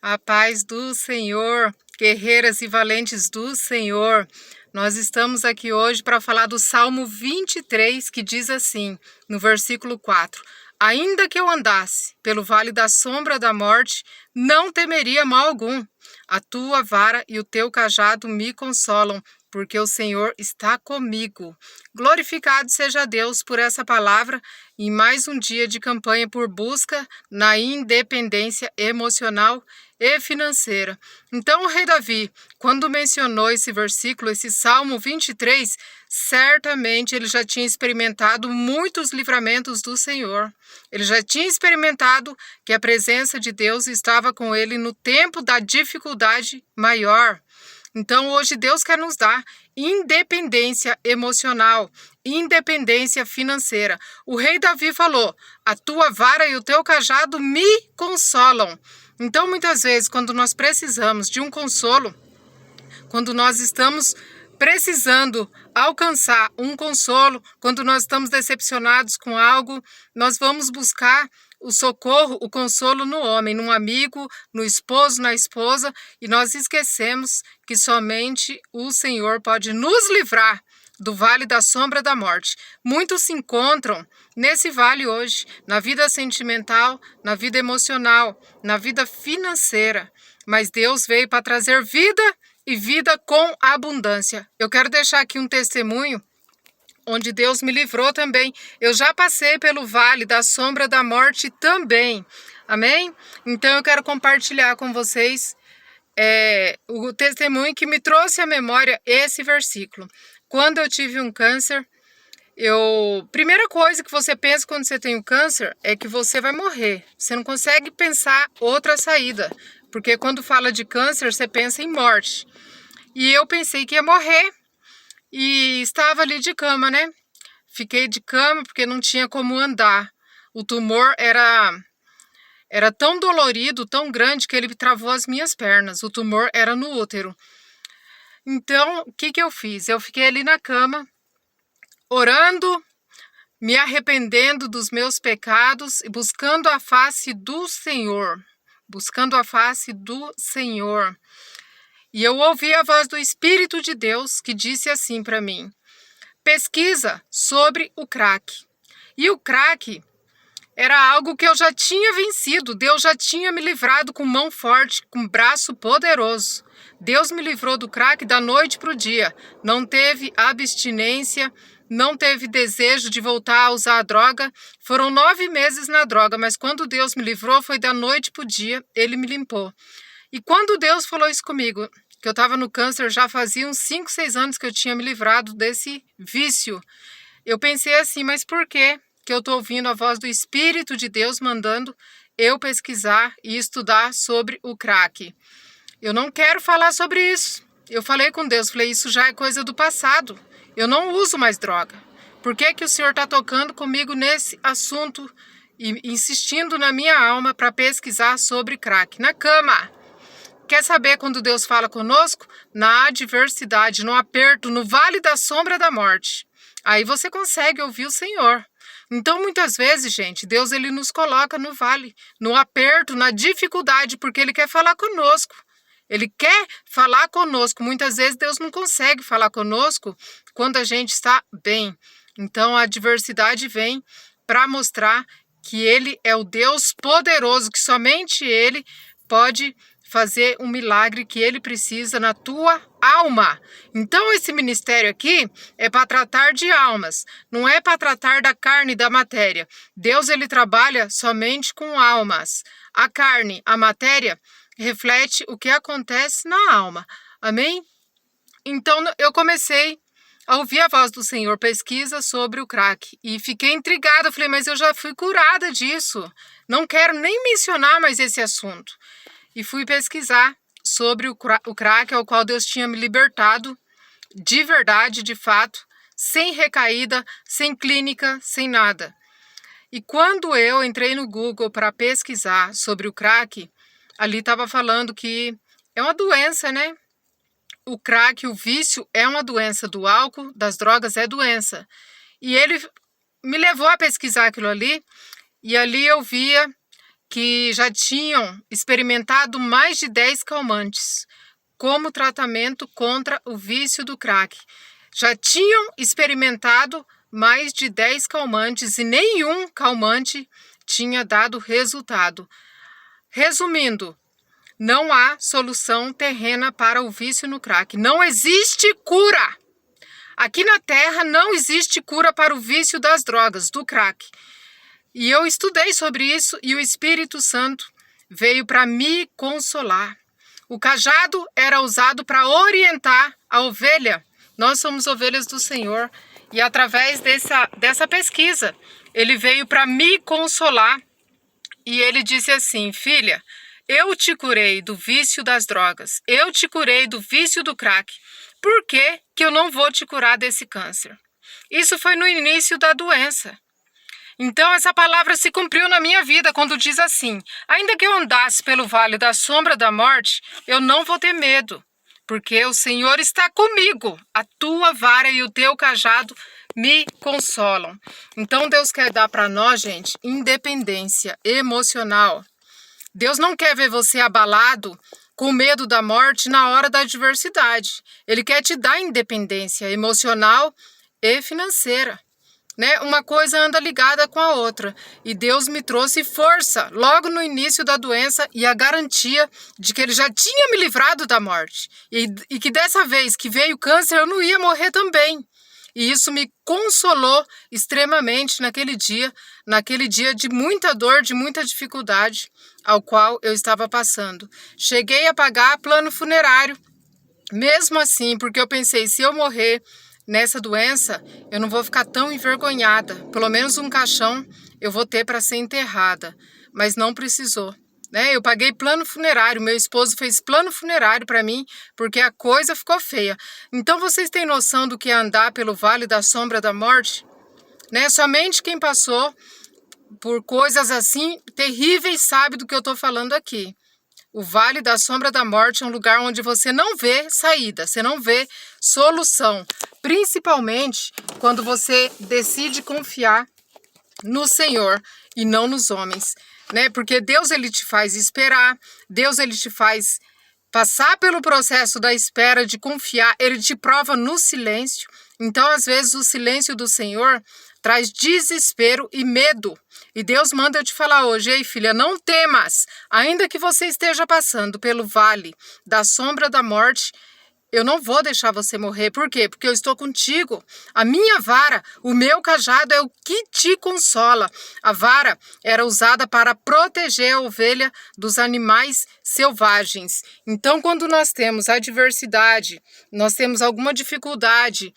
A paz do Senhor, guerreiras e valentes do Senhor. Nós estamos aqui hoje para falar do Salmo 23, que diz assim, no versículo 4. Ainda que eu andasse pelo vale da sombra da morte, não temeria mal algum. A tua vara e o teu cajado me consolam, porque o Senhor está comigo. Glorificado seja Deus por essa palavra em mais um dia de campanha por busca na independência emocional e financeira. Então o rei Davi, quando mencionou esse versículo, esse Salmo 23, certamente ele já tinha experimentado muitos livramentos do Senhor. Ele já tinha experimentado que a presença de Deus estava com ele no tempo da dificuldade maior. Então hoje Deus quer nos dar independência emocional, independência financeira. O rei Davi falou, a tua vara e o teu cajado me consolam. Então muitas vezes quando nós precisamos de um consolo, quando nós estamos precisando alcançar um consolo, quando nós estamos decepcionados com algo, nós vamos buscar o socorro, o consolo no homem, num amigo, no esposo, na esposa, e nós esquecemos que somente o Senhor pode nos livrar do vale da sombra da morte. Muitos se encontram nesse vale hoje, na vida sentimental, na vida emocional, na vida financeira, mas Deus veio para trazer vida e vida com abundância. Eu quero deixar aqui um testemunho onde Deus me livrou também. Eu já passei pelo vale da sombra da morte também. Amém? Então eu quero compartilhar com vocês o testemunho que me trouxe à memória esse versículo. Quando eu tive um câncer, primeira coisa que você pensa quando você tem um câncer é que você vai morrer. Você não consegue pensar outra saída, porque quando fala de câncer, você pensa em morte. E eu pensei que ia morrer e estava ali de cama, né? Fiquei de cama porque não tinha como andar. O tumor era tão dolorido, tão grande, que ele travou as minhas pernas. O tumor era no útero. Então, o que eu fiz? Eu fiquei ali na cama, orando, me arrependendo dos meus pecados e buscando a face do Senhor. Buscando a face do Senhor. E eu ouvi a voz do Espírito de Deus que disse assim para mim, pesquisa sobre o crack. E o crack era algo que eu já tinha vencido, Deus já tinha me livrado com mão forte, com braço poderoso. Deus me livrou do crack da noite para o dia, não teve abstinência, não teve desejo de voltar a usar a droga. Foram 9 meses na droga, mas quando Deus me livrou foi da noite para o dia, Ele me limpou. E quando Deus falou isso comigo, que eu estava no câncer, já fazia uns 5, 6 anos que eu tinha me livrado desse vício. Eu pensei assim, mas por que eu estou ouvindo a voz do Espírito de Deus mandando eu pesquisar e estudar sobre o crack? Eu não quero falar sobre isso. Eu falei com Deus, falei, isso já é coisa do passado. Eu não uso mais droga. Por que o Senhor está tocando comigo nesse assunto e insistindo na minha alma para pesquisar sobre crack? Na cama. Quer saber quando Deus fala conosco? Na adversidade, no aperto, no vale da sombra da morte. Aí você consegue ouvir o Senhor. Então, muitas vezes, gente, Deus ele nos coloca no vale, no aperto, na dificuldade, porque Ele quer falar conosco. Ele quer falar conosco. Muitas vezes Deus não consegue falar conosco quando a gente está bem. Então, a adversidade vem para mostrar que Ele é o Deus poderoso, que somente Ele pode fazer um milagre que Ele precisa na tua alma. Então esse ministério aqui é para tratar de almas, não é para tratar da carne e da matéria. Deus ele trabalha somente com almas. A carne, a matéria, reflete o que acontece na alma. Amém? Então eu comecei a ouvir a voz do Senhor, pesquisa sobre o crack. E fiquei intrigada, falei, mas eu já fui curada disso. Não quero nem mencionar mais esse assunto. E fui pesquisar sobre o crack, ao qual Deus tinha me libertado, de verdade, de fato, sem recaída, sem clínica, sem nada. E quando eu entrei no Google para pesquisar sobre o crack, ali estava falando que é uma doença, né? O crack, o vício é uma doença, do álcool, das drogas é doença. E ele me levou a pesquisar aquilo ali, e ali eu via que já tinham experimentado mais de 10 calmantes como tratamento contra o vício do crack. Já tinham experimentado mais de 10 calmantes e nenhum calmante tinha dado resultado. Resumindo, não há solução terrena para o vício no crack. Não existe cura. Aqui na Terra não existe cura para o vício das drogas, do crack. E eu estudei sobre isso e o Espírito Santo veio para me consolar. O cajado era usado para orientar a ovelha. Nós somos ovelhas do Senhor. E através dessa pesquisa, ele veio para me consolar. E ele disse assim: filha, eu te curei do vício das drogas. Eu te curei do vício do crack. Por que eu não vou te curar desse câncer? Isso foi no início da doença. Então essa palavra se cumpriu na minha vida quando diz assim: ainda que eu andasse pelo vale da sombra da morte, eu não vou ter medo, porque o Senhor está comigo. A tua vara e o teu cajado me consolam. Então Deus quer dar para nós, gente, independência emocional. Deus não quer ver você abalado com medo da morte na hora da adversidade. Ele quer te dar independência emocional e financeira. Né? Uma coisa anda ligada com a outra. E Deus me trouxe força logo no início da doença e a garantia de que Ele já tinha me livrado da morte. E que dessa vez que veio o câncer eu não ia morrer também. E isso me consolou extremamente naquele dia de muita dor, de muita dificuldade ao qual eu estava passando. Cheguei a pagar plano funerário, mesmo assim, porque eu pensei, se eu morrer nessa doença, eu não vou ficar tão envergonhada. Pelo menos um caixão eu vou ter para ser enterrada. Mas não precisou. Né? Eu paguei plano funerário, meu esposo fez plano funerário para mim, porque a coisa ficou feia. Então vocês têm noção do que é andar pelo vale da sombra da morte? Né? Somente quem passou por coisas assim terríveis sabe do que eu estou falando aqui. O vale da sombra da morte é um lugar onde você não vê saída, você não vê solução. Principalmente quando você decide confiar no Senhor e não nos homens. Né? Porque Deus ele te faz esperar, Deus ele te faz passar pelo processo da espera, de confiar, ele te prova no silêncio. Então, às vezes, o silêncio do Senhor traz desespero e medo. E Deus manda eu te falar hoje: ei, filha, não temas, ainda que você esteja passando pelo vale da sombra da morte, eu não vou deixar você morrer. Por quê? Porque eu estou contigo. A minha vara, o meu cajado é o que te consola. A vara era usada para proteger a ovelha dos animais selvagens. Então, quando nós temos adversidade, nós temos alguma dificuldade,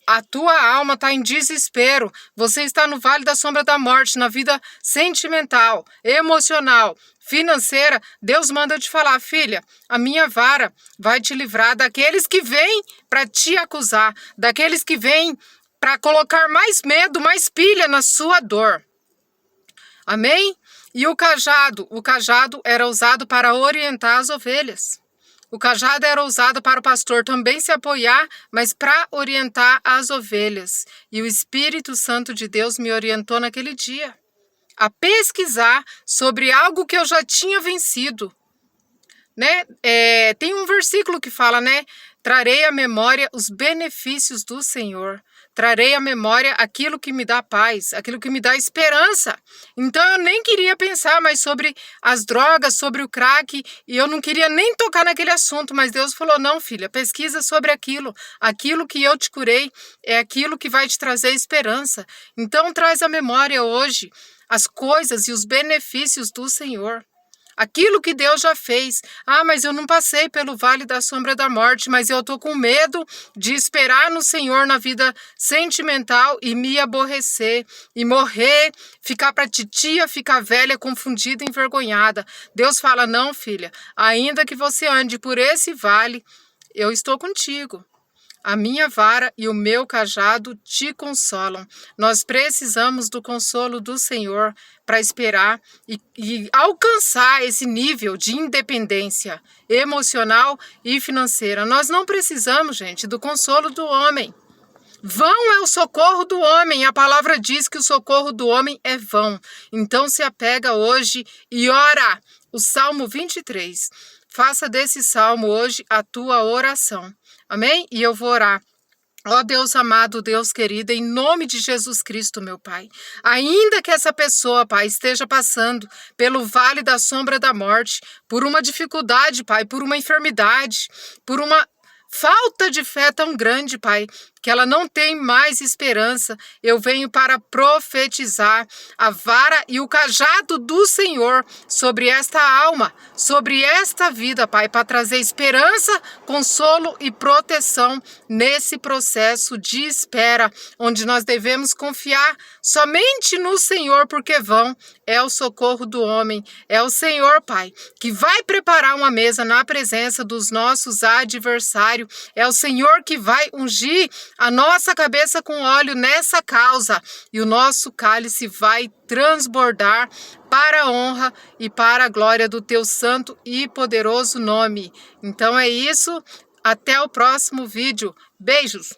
a tua alma está em desespero, você está no vale da sombra da morte, na vida sentimental, emocional, financeira, Deus manda eu te falar: filha, a minha vara vai te livrar daqueles que vêm para te acusar, daqueles que vêm para colocar mais medo, mais pilha na sua dor. Amém? E o cajado era usado para orientar as ovelhas. O cajado era usado para o pastor também se apoiar, mas para orientar as ovelhas. E o Espírito Santo de Deus me orientou naquele dia a pesquisar sobre algo que eu já tinha vencido. Né? Tem um versículo que fala, né? Trarei à memória os benefícios do Senhor. Trarei à memória aquilo que me dá paz, aquilo que me dá esperança. Então eu nem queria pensar mais sobre as drogas, sobre o crack, e eu não queria nem tocar naquele assunto, mas Deus falou: não, filha, pesquisa sobre aquilo. Aquilo que eu te curei é aquilo que vai te trazer esperança. Então traz à memória hoje as coisas e os benefícios do Senhor. Aquilo que Deus já fez. Ah, mas eu não passei pelo vale da sombra da morte, mas eu estou com medo de esperar no Senhor na vida sentimental e me aborrecer, e morrer, ficar para titia, ficar velha, confundida, envergonhada. Deus fala: não, filha, ainda que você ande por esse vale, eu estou contigo. A minha vara e o meu cajado te consolam. Nós precisamos do consolo do Senhor para esperar e alcançar esse nível de independência emocional e financeira. Nós não precisamos, gente, do consolo do homem. Vão é o socorro do homem. A palavra diz que o socorro do homem é vão. Então se apega hoje e ora. O Salmo 23. Faça desse salmo hoje a tua oração. Amém? E eu vou orar. Ó Deus amado, Deus querido, em nome de Jesus Cristo, meu Pai, ainda que essa pessoa, Pai, esteja passando pelo vale da sombra da morte, por uma dificuldade, Pai, por uma enfermidade, por uma falta de fé tão grande, Pai, que ela não tem mais esperança, eu venho para profetizar a vara e o cajado do Senhor sobre esta alma, sobre esta vida, Pai, para trazer esperança, consolo e proteção nesse processo de espera, onde nós devemos confiar somente no Senhor, porque vão é o socorro do homem, é o Senhor, Pai, que vai preparar uma mesa na presença dos nossos adversários, é o Senhor que vai ungir a nossa cabeça com óleo nessa causa, e o nosso cálice vai transbordar para a honra e para a glória do teu santo e poderoso nome. Então é isso, até o próximo vídeo. Beijos!